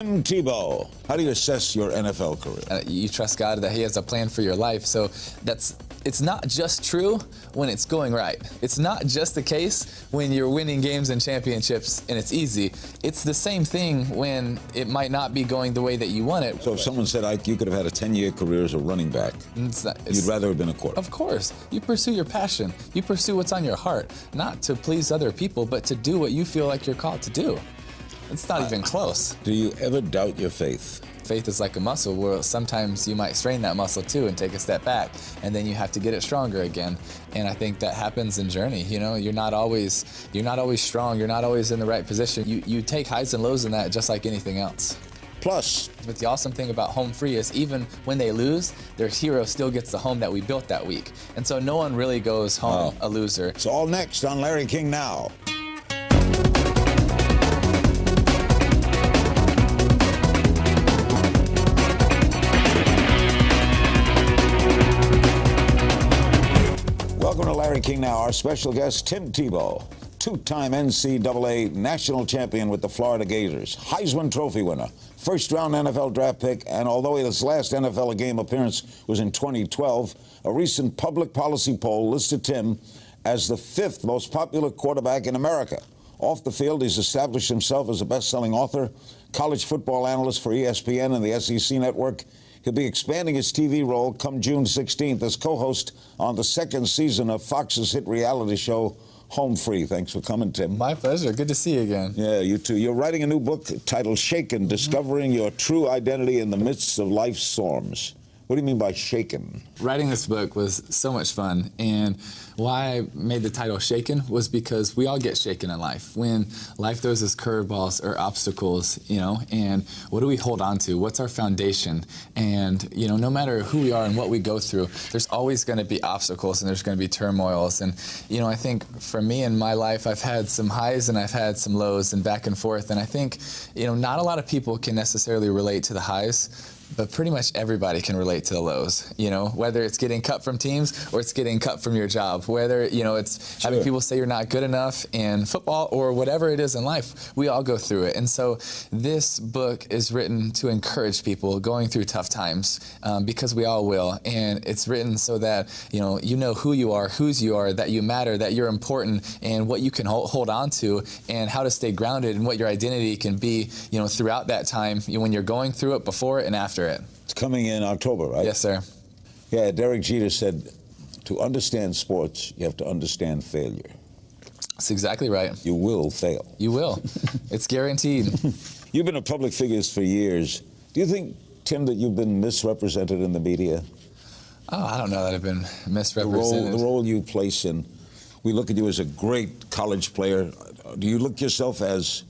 Tim Tebow, how do you assess your NFL career? You trust God that He has a plan for your life. So it's not just true when it's going right. It's not just the case when you're winning games and championships and it's easy. It's the same thing when it might not be going the way that you want it. So if someone said, Ike, you could have had a 10-year career as a running back, you'd rather have been a quarterback? Of course. You pursue your passion. You pursue what's on your heart, not to please other people, but to do what you feel like you're called to do. It's not even close. Do you ever doubt your faith? Faith is like a muscle where sometimes you might strain that muscle too and take a step back, and then you have to get it stronger again. And I think that happens in journey. You know, you're not always strong. You're not always in the right position. You take highs and lows in that just like anything else. Plus, but the awesome thing about Home Free is even when they lose, their hero still gets the home that we built that week. And so no one really goes home a loser. It's all next on Larry King Now. Welcome to Larry King Now. Our special guest, Tim Tebow, two-time NCAA national champion with the Florida Gators, Heisman Trophy winner, first-round NFL draft pick, and although his last NFL game appearance was in 2012, a recent public policy poll listed Tim as the 5th most popular quarterback in America. Off the field, he's established himself as a best-selling author, college football analyst for ESPN and the SEC Network. He'll be expanding his TV role come June 16th as co-host on the second season of Fox's hit reality show, Home Free. Thanks for coming, Tim. My pleasure. Good to see you again. Yeah, you too. You're writing a new book titled Shaken, Discovering Your True Identity in the Midst of Life's Storms. What do you mean by shaken? Writing this book was so much fun, and why I made the title Shaken was because we all get shaken in life. When life throws us curveballs or obstacles, you know, and what do we hold on to? What's our foundation? And, you know, no matter who we are and what we go through, there's always going to be obstacles and there's going to be turmoils. And, you know, I think for me in my life, I've had some highs and I've had some lows and back and forth. And I think, you know, not a lot of people can necessarily relate to the highs, but pretty much everybody can relate to the lows, you know, whether it's getting cut from teams or it's getting cut from your job, whether, you know, it's having people say you're not good enough in football or whatever it is in life. We all go through it. And so this book is written to encourage people going through tough times because we all will. And it's written so that, you know who you are, whose you are, that you matter, that you're important, and what you can hold on to, and how to stay grounded and what your identity can be, you know, throughout that time when you're going through it, before it, and after it. It's coming in October, right? Yes, sir. Yeah, Derek Jeter said, to understand sports, you have to understand failure. That's exactly right. You will fail. You will. It's guaranteed. You've been a public figure for years. Do you think, Tim, that you've been misrepresented in the media? Oh, I don't know that I've been misrepresented. The role you place in, we look at you as a great college player. Do you look yourself as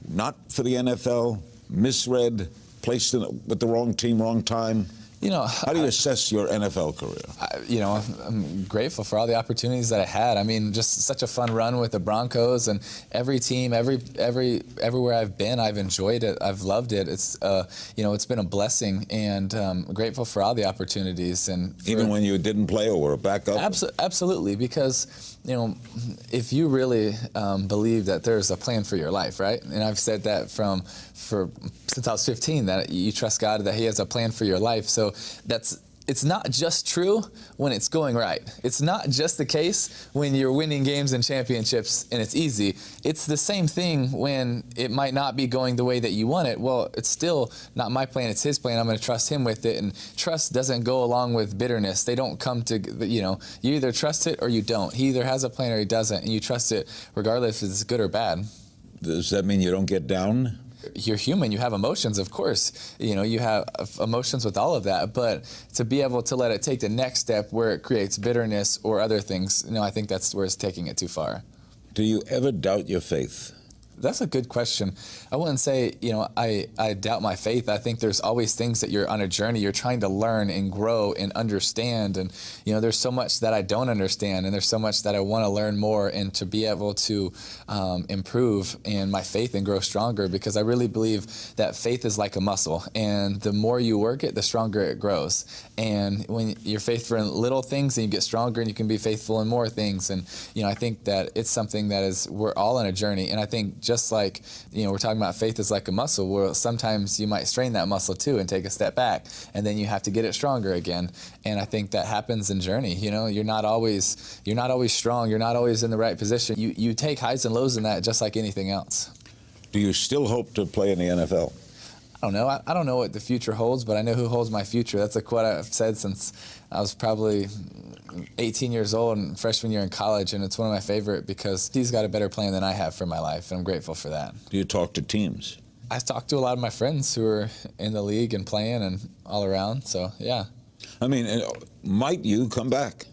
not for the NFL, misread, placed in with the wrong team, wrong time? You know, how do you assess your NFL career? You know, I'm grateful for all the opportunities that I had. I mean, just such a fun run with the Broncos, and every team, everywhere I've been, I've enjoyed it. I've loved it. It's you know, it's been a blessing, and grateful for all the opportunities. And even when you didn't play or were a backup? Absolutely, because you know, if you really believe that there's a plan for your life, right? And I've said that since I was 15, that you trust God that He has a plan for your life. So it's not just true when it's going right. It's not just the case when you're winning games and championships and it's easy. It's the same thing when it might not be going the way that you want it. Well, it's still not my plan, it's His plan. I'm going to trust Him with it. And trust doesn't go along with bitterness. They don't come to, you know, you either trust it or you don't. He either has a plan or He doesn't, and you trust it regardless if it's good or bad. Does that mean you don't get down? You're human. You have emotions, of course. You know, you have emotions with all of that. But to be able to let it take the next step where it creates bitterness or other things, you know, I think that's where it's taking it too far. Do you ever doubt your faith? That's a good question. I wouldn't say, you know, I doubt my faith. I think there's always things that you're on a journey. You're trying to learn and grow and understand. And, you know, there's so much that I don't understand, and there's so much that I want to learn more and to be able to improve in my faith and grow stronger, because I really believe that faith is like a muscle. And the more you work it, the stronger it grows. And when you're faithful in little things, then you get stronger and you can be faithful in more things. And, you know, I think that it's something that we're all on a journey. And I think just like, we're talking about faith is like a muscle, where sometimes you might strain that muscle too and take a step back, and then you have to get it stronger again. And I think that happens in journey. You're not always strong. You're not always in the right position. You take highs and lows in that, just like anything else. Do you still hope to play in the NFL? I don't know. I don't know what the future holds, but I know who holds my future. That's a quote I've said since I was probably 18 years old and freshman year in college, and it's one of my favorite because he's got a better plan than I have for my life, and I'm grateful for that. Do you talk to teams? I talk to a lot of my friends who are in the league and playing and all around, so yeah. I mean, might you come back?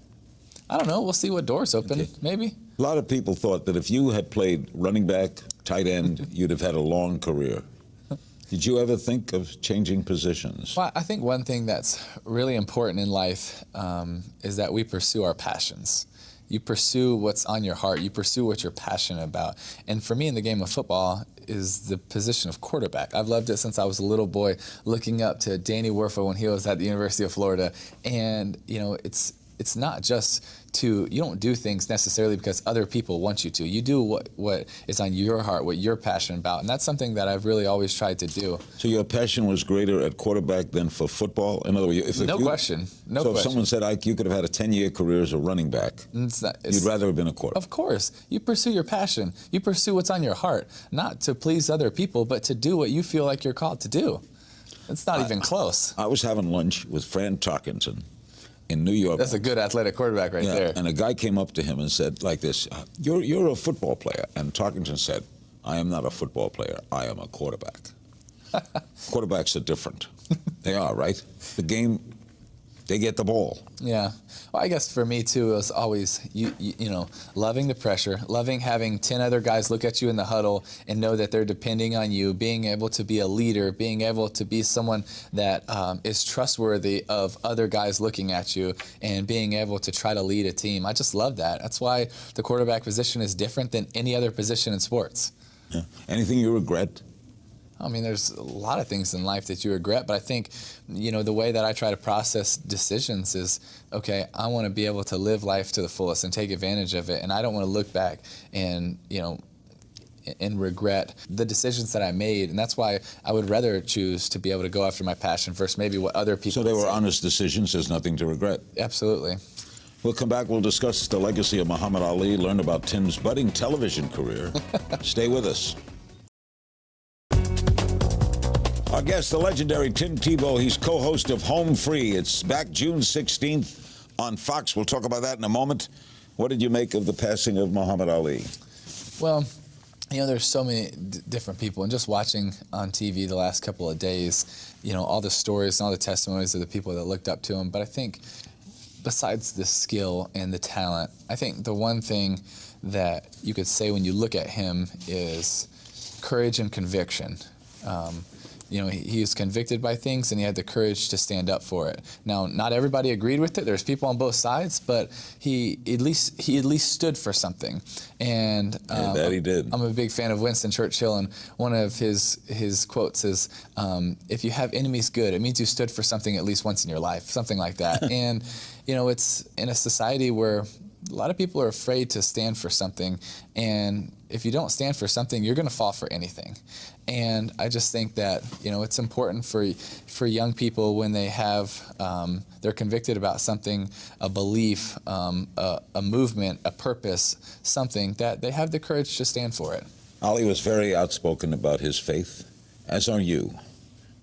I don't know. We'll see what doors open, Okay. maybe. A lot of people thought that if you had played running back, tight end, you'd have had a long career. Did you ever think of changing positions? Well, I think one thing that's really important in life is that we pursue our passions. You pursue what's on your heart. You pursue what you're passionate about. And for me in the game of football is the position of quarterback. I've loved it since I was a little boy, looking up to Danny Werfel when he was at the University of Florida. And, it's not just you don't do things necessarily because other people want you to. You do what is on your heart, what you're passionate about. And that's something that I've really always tried to do. So your passion was greater at quarterback than for football? In other words, No question. If someone said, Ike, you could have had a 10-year career as a running back, you'd rather have been a quarterback? Of course. You pursue your passion. You pursue what's on your heart, not to please other people, but to do what you feel like you're called to do. It's not even close. I was having lunch with Fran Tarkenton in New York. That's a good athletic quarterback right there. And a guy came up to him and said like this, you're a football player. And Tarkenton said, I am not a football player. I am a quarterback. Quarterbacks are different. They are, right? The game, they get the ball. Yeah. Well, I guess for me, too, it was always, loving the pressure, loving having 10 other guys look at you in the huddle and know that they're depending on you, being able to be a leader, being able to be someone that is trustworthy of other guys looking at you, and being able to try to lead a team. I just love that. That's why the quarterback position is different than any other position in sports. Yeah. Anything you regret? I mean, there's a lot of things in life that you regret, but I think, the way that I try to process decisions is, okay, I want to be able to live life to the fullest and take advantage of it, and I don't want to look back and, and regret the decisions that I made, and that's why I would rather choose to be able to go after my passion versus maybe what other people. So they were say. honest decisions. There's nothing to regret. Absolutely. We'll come back. We'll discuss the legacy of Muhammad Ali, learn about Tim's budding television career. Stay with us. Our guest, the legendary Tim Tebow. He's co-host of Home Free. It's back June 16th on Fox. We'll talk about that in a moment. What did you make of the passing of Muhammad Ali? Well, there's so many different people, and just watching on TV the last couple of days, all the stories and all the testimonies of the people that looked up to him. But I think besides the skill and the talent, I think the one thing that you could say when you look at him is courage and conviction. He was convicted by things, and he had the courage to stand up for it. Now, not everybody agreed with it. There's people on both sides, but he at least stood for something. And that he did. I'm a big fan of Winston Churchill, and one of his quotes is, "If you have enemies, good. It means you stood for something at least once in your life," something like that. And it's in a society where a lot of people are afraid to stand for something, and if you don't stand for something, you're going to fall for anything. And I just think that it's important for young people when they have they're convicted about something, a belief, a movement, a purpose, something, that they have the courage to stand for it. Ali was very outspoken about his faith, as are you.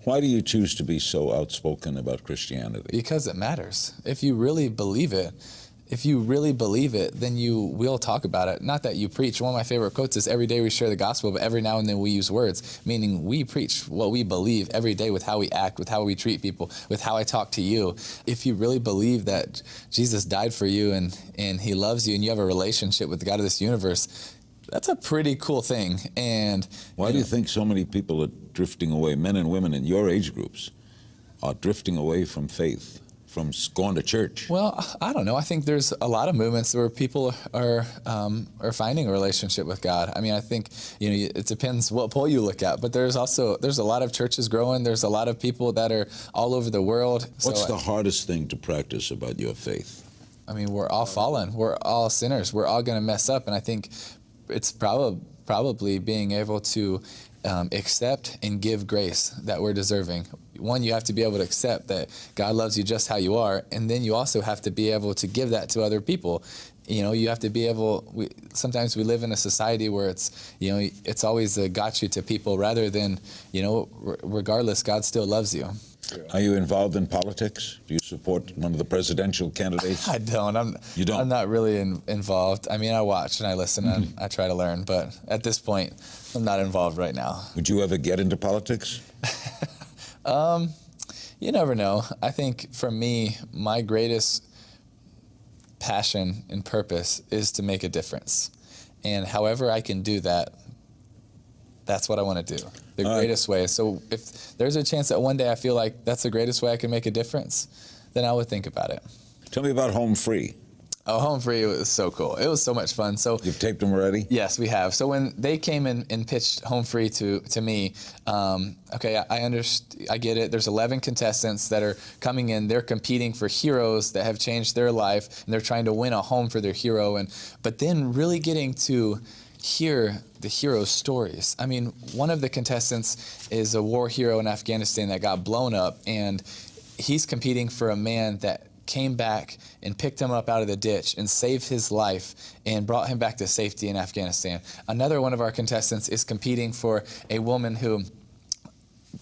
Why do you choose to be so outspoken about Christianity? Because it matters. If you really believe it, then you will talk about it. Not that you preach. One of my favorite quotes is, every day we share the gospel, but every now and then we use words, meaning we preach what we believe every day with how we act, with how we treat people, with how I talk to you. If you really believe that Jesus died for you and he loves you and you have a relationship with the God of this universe, that's a pretty cool thing. And why do you think so many people are drifting away, men and women in your age groups are drifting away from faith, from going to church? Well, I don't know. I think there's a lot of movements where people are finding a relationship with God. I mean, I think it depends what poll you look at, but there's a lot of churches growing. There's a lot of people that are all over the world. What's the hardest thing to practice about your faith? I mean, we're all fallen. We're all sinners. We're all going to mess up, and I think it's probably being able to accept and give grace that we're deserving. One, you have to be able to accept that God loves you just how you are, and then you also have to be able to give that to other people. You know, you have to be able, sometimes we live in a society where it's, you know, it's always a gotcha to people rather than, you know, regardless, God still loves you. Are you involved in politics? Do you support one of the presidential candidates? I don't. You don't? I'm not really involved. I mean, I watch and I listen and I try to learn, but at this point, I'm not involved right now. Would you ever get into politics? You never know. I think for me, my greatest passion and purpose is to make a difference. And however I can do that, that's what I want to do. The greatest way. So if there's a chance that one day I feel like that's the greatest way I can make a difference, then I would think about it. Tell me about Home Free. Oh, Home Free was so cool. It was so much fun. So You've taped them already? Yes, we have. So when they came in and pitched Home Free to me, okay, I get it. There's 11 contestants that are coming in. They're competing for heroes that have changed their life, and they're trying to win a home for their hero. But then really getting to hear the heroes' stories. I mean, one of the contestants is a war hero in Afghanistan that got blown up, and he's competing for a man that came back and picked him up out of the ditch and saved his life and brought him back to safety in Afghanistan. Another one of our contestants is competing for a woman who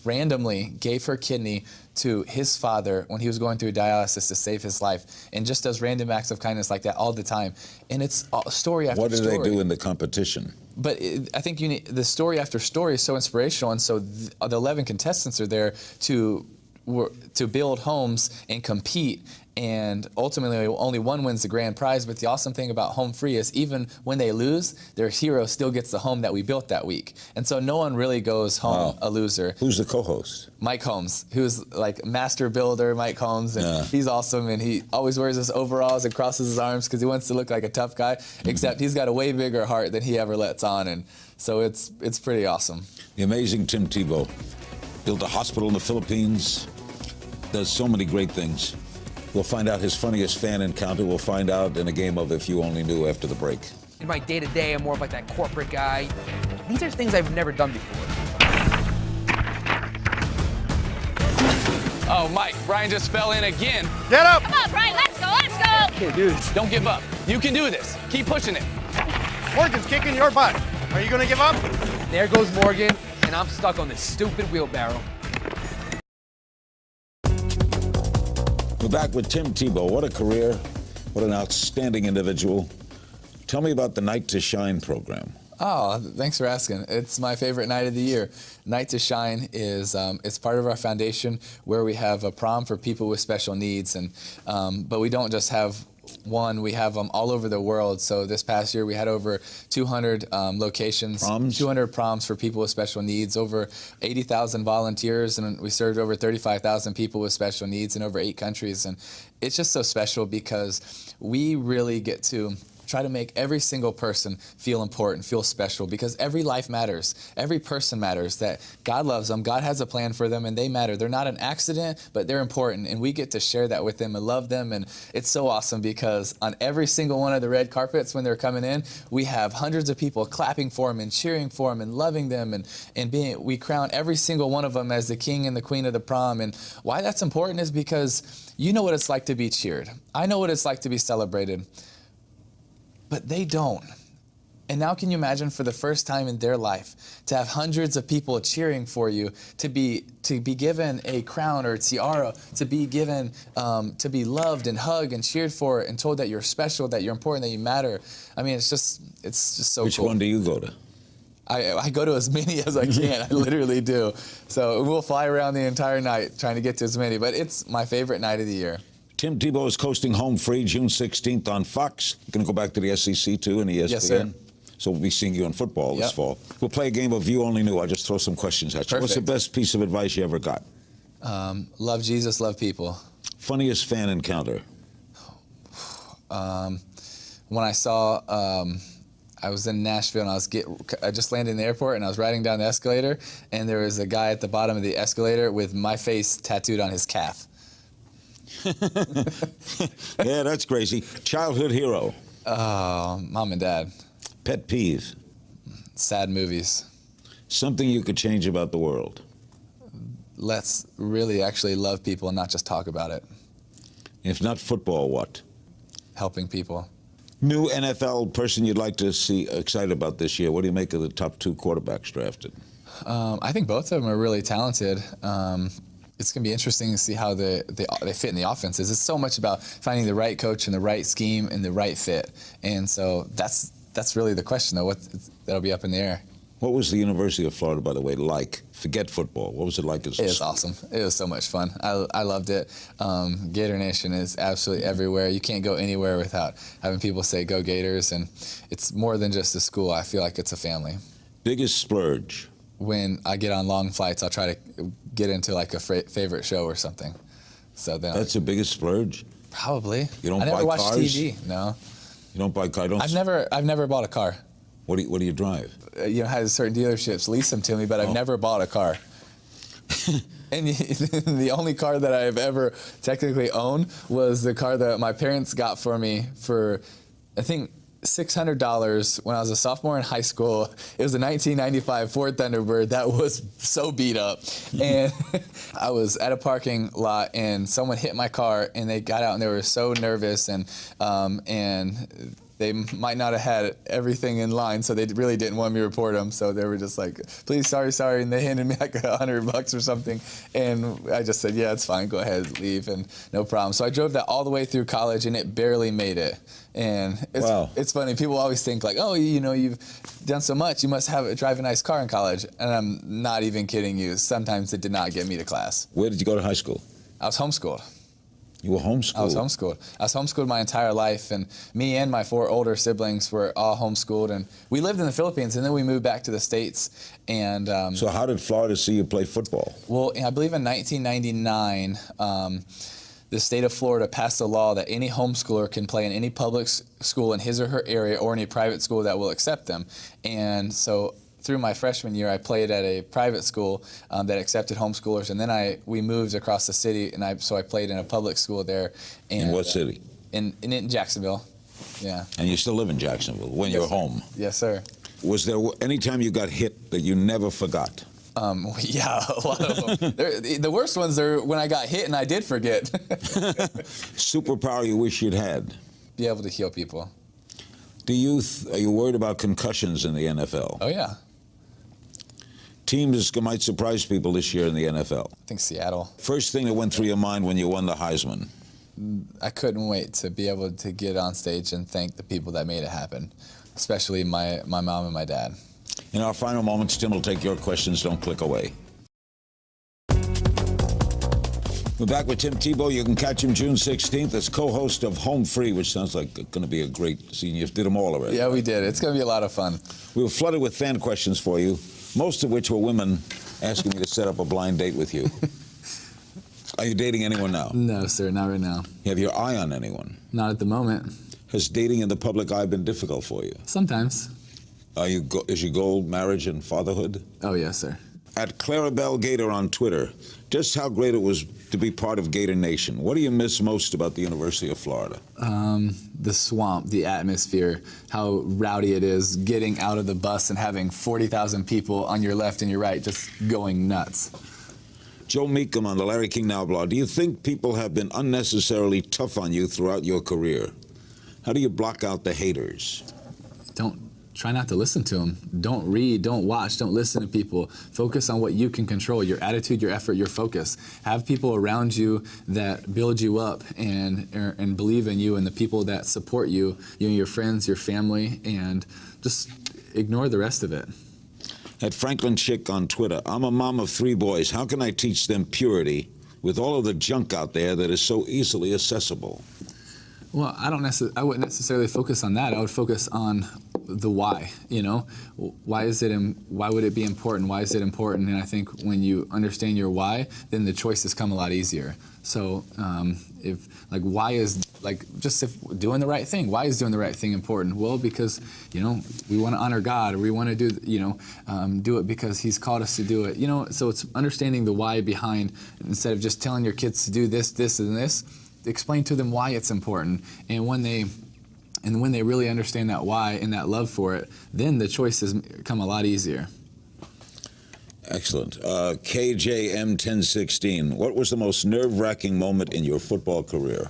randomly gave her kidney to his father when he was going through dialysis to save his life, and just does random acts of kindness like that all the time. And it's story after story. What do they do in the competition? But I think the story after story is so inspirational, and so the 11 contestants are there to build homes and compete, and ultimately only one wins the grand prize. But the awesome thing about Home Free is even when they lose, their hero still gets the home that we built that week. And so no one really goes home a loser. Who's the co-host? Mike Holmes, who's like master builder, Mike Holmes, and he's awesome, and he always wears his overalls and crosses his arms because he wants to look like a tough guy, except he's got a way bigger heart than he ever lets on, and so it's pretty awesome. The amazing Tim Tebow built a hospital in the Philippines, does so many great things. We'll find out his funniest fan encounter. We'll find out in a game of If You Only Knew after the break. In my day-to-day, I'm more of like that corporate guy. These are things I've never done before. Oh, Mike, Brian just fell in again. Get up! Come on, Brian, let's go! Okay, dude, don't give up. You can do this. Keep pushing it. Morgan's kicking your butt. Are you gonna give up? There goes Morgan, and I'm stuck on this stupid wheelbarrow. We're back with Tim Tebow. What a career. What an outstanding individual. Tell me about the Night to Shine program. Oh, thanks for asking. It's my favorite night of the year. Night to Shine is it's part of our foundation where we have a prom for people with special needs, and but we don't just have one, we have them all over the world. So this past year we had over 200 locations, 200 proms for people with special needs, over 80,000 volunteers, and we served over 35,000 people with special needs in over 8 countries. And it's just so special because we really get to try to make every single person feel important, feel special, because every life matters. Every person matters, that God loves them, God has a plan for them, and they matter. They're not an accident, but they're important, and we get to share that with them and love them. And it's so awesome because on every single one of the red carpets when they're coming in, we have hundreds of people clapping for them and cheering for them and loving them, and we crown every single one of them as the king and the queen of the prom. And why that's important is because you know what it's like to be cheered. I know what it's like to be celebrated. But they don't. And now can you imagine for the first time in their life to have hundreds of people cheering for you, to be given a crown or a tiara, to be given, to be loved and hugged and cheered for and told that you're special, that you're important, that you matter. I mean, it's just so cool. Which one do you go to? I go to as many as I can. I literally do. So we'll fly around the entire night trying to get to as many, but it's my favorite night of the year. Tim Tebow is coasting Home Free June 16th on Fox. Going to go back to the SEC too and ESPN. Yes, sir. So we'll be seeing you in football this fall. We'll play a game of You Only Knew. I'll just throw some questions at you. Perfect. What's the best piece of advice you ever got? Love Jesus, love people. Funniest fan encounter? When I saw, I was in Nashville and I just landed in the airport and I was riding down the escalator and there was a guy at the bottom of the escalator with my face tattooed on his calf. Yeah, that's crazy. Childhood hero? Mom and dad. Pet peeve? sad movies. Something you could change about the world. Let's really actually love people and not just talk about it. If not football, what? Helping people. New NFL person you'd like to see excited about this year. What do you make of the top 2 quarterbacks drafted? I think both of them are really talented. It's going to be interesting to see how they fit in the offenses. It's so much about finding the right coach and the right scheme and the right fit. And so that's really the question, though. That'll be up in the air. What was the University of Florida, by the way, like? Forget football. What was it like as a It was awesome. It was so much fun. I loved it. Gator Nation is absolutely everywhere. You can't go anywhere without having people say, "Go Gators," and it's more than just a school. I feel like it's a family. Biggest splurge? When I get on long flights, I'll try to get into like a favorite show or something. So then That's the biggest splurge? Probably. You don't I never buy watch cars? TV. No. You don't buy cars? I've never bought a car. What do you drive? Has certain dealerships lease them to me, but I've never bought a car. And the only car that I've ever technically owned was the car that my parents got for me for, I think, $600 when I was a sophomore in high school. It was a 1995 Ford Thunderbird that was so beat up. And I was at a parking lot and someone hit my car and they got out and they were so nervous and they might not have had everything in line, so they really didn't want me to report them. So they were just like, "Please, sorry," and they handed me like $100 or something. And I just said, "Yeah, it's fine. Go ahead, leave, and no problem." So I drove that all the way through college, and it barely made it. And it's funny. People always think like, "Oh, you've done so much. You must drive a nice car in college." And I'm not even kidding you. Sometimes it did not get me to class. Where did you go to high school? I was homeschooled. You were homeschooled? I was homeschooled. I was homeschooled my entire life, and me and my 4 older siblings were all homeschooled, and we lived in the Philippines, and then we moved back to the States. And so how did Florida see you play football? Well, I believe in 1999, the state of Florida passed a law that any homeschooler can play in any public school in his or her area or any private school that will accept them. And so through my freshman year, I played at a private school that accepted homeschoolers, and then we moved across the city, and so I played in a public school there. And, in what city? In Jacksonville, yeah. And you still live in Jacksonville when you're home? Yes, sir. Was there any time you got hit that you never forgot? Yeah, a lot of them. The worst ones are when I got hit and I did forget. Superpower you wish you'd had? Be able to heal people. Are you worried about concussions in the NFL? Oh, yeah. Teams might surprise people this year in the NFL. I think Seattle. First thing that went through your mind when you won the Heisman? I couldn't wait to be able to get on stage and thank the people that made it happen, especially my mom and my dad. In our final moments, Tim will take your questions. Don't click away. We're back with Tim Tebow. You can catch him June 16th as co-host of Home Free, which sounds like going to be a great scene. You did them all already. Yeah, we did. It's going to be a lot of fun. We were flooded with fan questions for you, most of which were women asking me to set up a blind date with you. Are you dating anyone now? No, sir, not right now. You have your eye on anyone? Not at the moment. Has dating in the public eye been difficult for you? Sometimes. Is your goal marriage and fatherhood? Oh, yes, sir. At Clarabelle Gator on Twitter, just how great it was to be part of Gator Nation. What do you miss most about the University of Florida? The swamp, the atmosphere, how rowdy it is, getting out of the bus and having 40,000 people on your left and your right just going nuts. Joe Meekum on the Larry King Now blog. Do you think people have been unnecessarily tough on you throughout your career? How do you block out the haters? Try not to listen to them. Don't read, don't watch, don't listen to people. Focus on what you can control, your attitude, your effort, your focus. Have people around you that build you up and believe in you, and the people that support you, your friends, your family, and just ignore the rest of it. At Franklin Chick on Twitter, I'm a mom of 3 boys. How can I teach them purity with all of the junk out there that is so easily accessible? Well, I wouldn't necessarily focus on that. I would focus on the why. Why would it be important? Why is it important? And I think when you understand your why, then the choices come a lot easier. So why is doing the right thing? Why is doing the right thing important? Well, because we want to honor God, or we want to do do it because He's called us to do it. So it's understanding the why behind, instead of just telling your kids to do this, this, and this. Explain to them why it's important, and when they And when they really understand that why and that love for it, then the choices come a lot easier. Excellent. KJM 1016, what was the most nerve-wracking moment in your football career?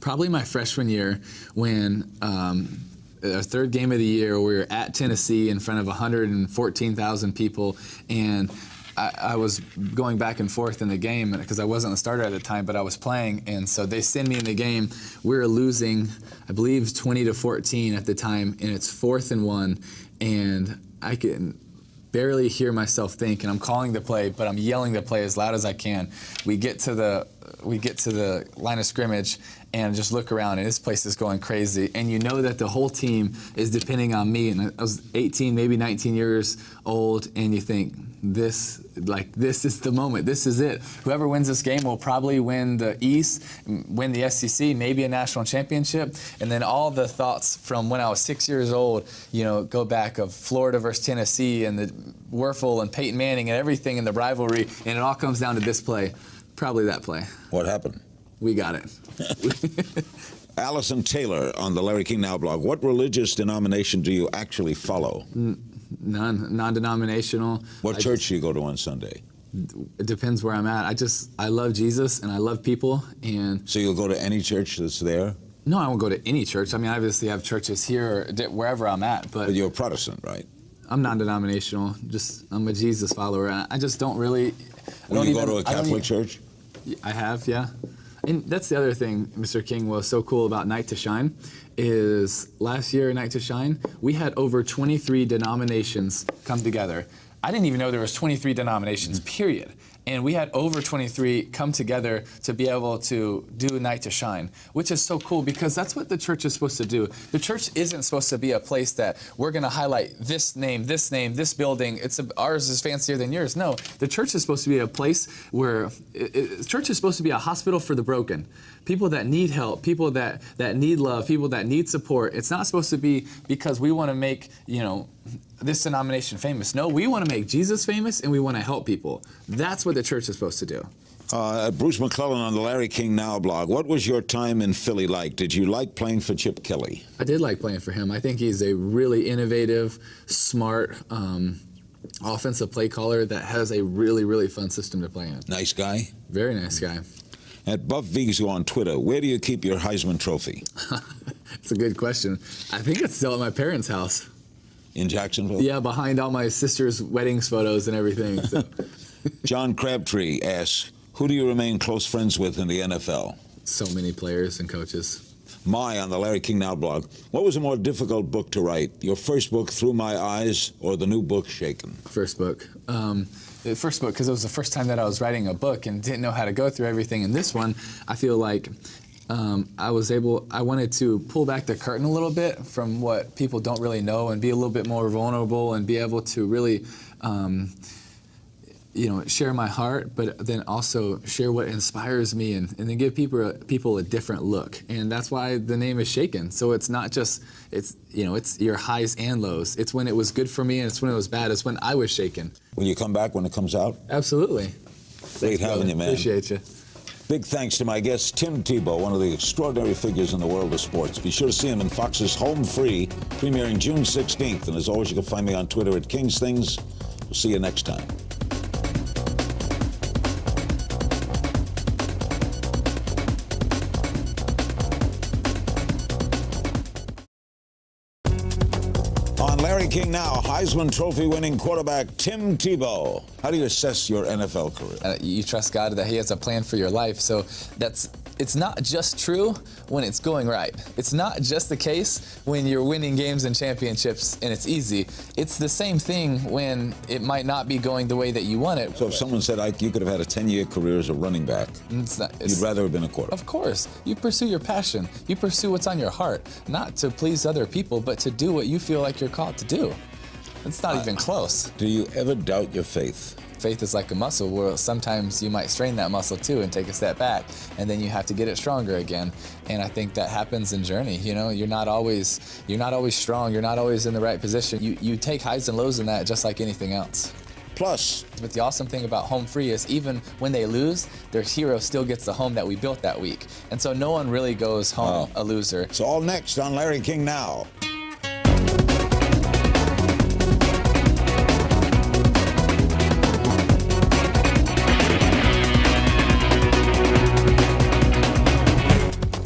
Probably my freshman year when our third game of the year, we were at Tennessee in front of 114,000 people, and I was going back and forth in the game because I wasn't the starter at the time, but I was playing, and so they send me in the game. We were losing, I believe, 20-14 at the time, and it's 4th and 1, and I can barely hear myself think, and I'm calling the play, but I'm yelling the play as loud as I can. We get to the line of scrimmage and just look around, and this place is going crazy. And you know that the whole team is depending on me. And I was 18, maybe 19 years old, and you think, this is the moment. This is it. Whoever wins this game will probably win the East, win the SEC, maybe a national championship. And then all the thoughts from when I was 6 years old, go back of Florida versus Tennessee and the Werfel and Peyton Manning and everything in the rivalry, and it all comes down to this play. Probably that play. What happened? We got it. Allison Taylor on the Larry King Now blog. What religious denomination do you actually follow? None. Non-denominational. What church do you go to on Sunday? It depends where I'm at. I love Jesus and I love people. And so you'll go to any church that's there? No, I won't go to any church. I mean, I obviously have churches here or wherever I'm at. But you're a Protestant, right? I'm non-denominational. I'm a Jesus follower. I just don't really. Will you go to a Catholic church? I have, yeah. And that's the other thing, Mr. King, was so cool about Night to Shine, is last year, Night to Shine, we had over 23 denominations come together. I didn't even know there was 23 denominations, period. And we had over 23 come together to be able to do Night to Shine, which is so cool because that's what the church is supposed to do. The church isn't supposed to be a place that we're going to highlight this name, this building. Ours is fancier than yours. No, the church is supposed to be a place where church is supposed to be a hospital for the broken. People that need help, people that need love, people that need support. It's not supposed to be because we want to make, this denomination famous. No, we want to make Jesus famous and we want to help people. That's what the church is supposed to do. Bruce McClellan on the Larry King Now blog. What was your time in Philly like? Did you like playing for Chip Kelly? I did like playing for him. I think he's a really innovative, smart offensive play caller that has a really, really fun system to play in. Nice guy? Very nice guy. At Buff Vizu on Twitter, where do you keep your Heisman Trophy? It's a good question. I think it's still at my parents' house. In Jacksonville? Yeah, behind all my sister's weddings photos and everything. So. John Crabtree asks, who do you remain close friends with in the NFL? So many players and coaches. Mai on the Larry King Now blog. What was a more difficult book to write? Your first book, Through My Eyes, or the new book, Shaken? First book. The first book, because it was the first time that I was writing a book and didn't know how to go through everything. And this one, I feel like I wanted to pull back the curtain a little bit from what people don't really know and be a little bit more vulnerable and be able to really, share my heart, but then also share what inspires me and then give people a different look. And that's why the name is Shaken. So it's not just, it's your highs and lows. It's when it was good for me and it's when it was bad. It's when I was shaken. Will you come back when it comes out? Absolutely. Great having you, man. Appreciate you. Big thanks to my guest, Tim Tebow, one of the extraordinary figures in the world of sports. Be sure to see him in Fox's Home Free, premiering June 16th. And as always, you can find me on Twitter at King's Things. We'll see you next time. Larry King Now, Heisman Trophy winning quarterback Tim Tebow. How do you assess your NFL career? You trust God that He has a plan for your life. So it's not just true when it's going right. It's not just the case when you're winning games and championships and it's easy. It's the same thing when it might not be going the way that you want it. So if someone said you could have had a 10-year career as a running back, you'd rather have been a quarterback? Of course. You pursue your passion. You pursue what's on your heart, not to please other people, but to do what you feel like you're called to do. It's not even close. Do you ever doubt your faith? Faith is like a muscle where sometimes you might strain that muscle too and take a step back, and then you have to get it stronger again. And I think that happens in journey. You're not always strong. You're not always in the right position. You take highs and lows in that just like anything else. Plus, But the awesome thing about Home Free is even when they lose, their hero still gets the home that we built that week. And so no one really goes home a loser. it's all next on Larry King Now.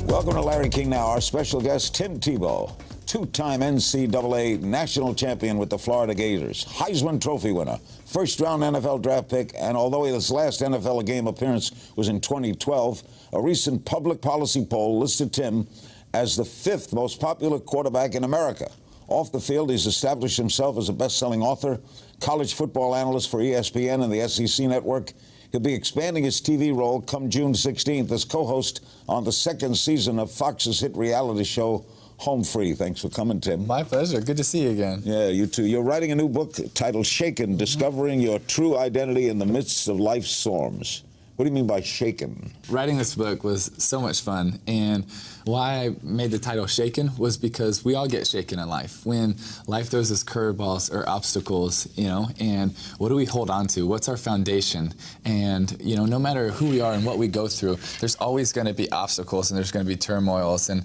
Welcome to Larry King Now. Our special guest, Tim Tebow, two-time NCAA national champion with the Florida Gators, Heisman Trophy winner, first-round NFL draft pick, and although his last NFL game appearance was in 2012, a recent public policy poll listed Tim as the 5th most popular quarterback in America. Off the field, he's established himself as a best-selling author, college football analyst for ESPN and the SEC Network. He'll be expanding his TV role come June 16th as co-host on the 2nd season of Fox's hit reality show, Home Free. Thanks for coming, Tim. My pleasure. Good to see you again. Yeah, you too. You're writing a new book titled Shaken, Discovering Your True Identity in the Midst of Life's Storms. What do you mean by shaken? Writing this book was so much fun, and why I made the title Shaken was because we all get shaken in life. When life throws us curveballs or obstacles, and what do we hold on to? What's our foundation? And, no matter who we are and what we go through, there's always going to be obstacles and there's going to be turmoils. And,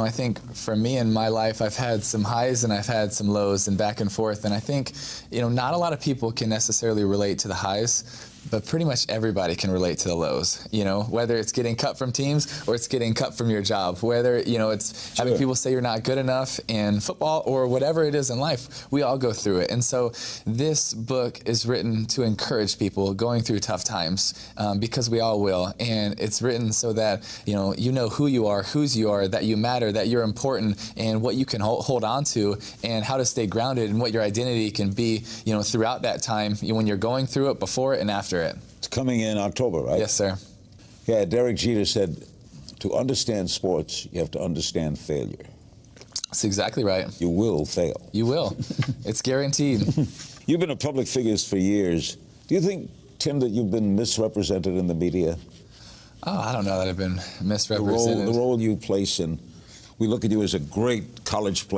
I think for me in my life, I've had some highs and I've had some lows and back and forth. And I think, not a lot of people can necessarily relate to the highs, but pretty much everybody can relate to the lows, whether it's getting cut from teams or it's getting cut from your job, whether, it's having people say you're not good enough in football or whatever it is in life, we all go through it. And so this book is written to encourage people going through tough times because we all will. And it's written so that, you know who you are, whose you are, that you matter, that you're important, and what you can hold on to, and how to stay grounded and what your identity can be, throughout that time when you're going through it, before it, and after it. It's coming in October, right? Yes, sir. Yeah, Derek Jeter said, to understand sports, you have to understand failure. That's exactly right. You will fail. You will. It's guaranteed. You've been a public figure for years. Do you think, Tim, that you've been misrepresented in the media? Oh, I don't know that I've been misrepresented. The role you place in, we look at you as a great college player.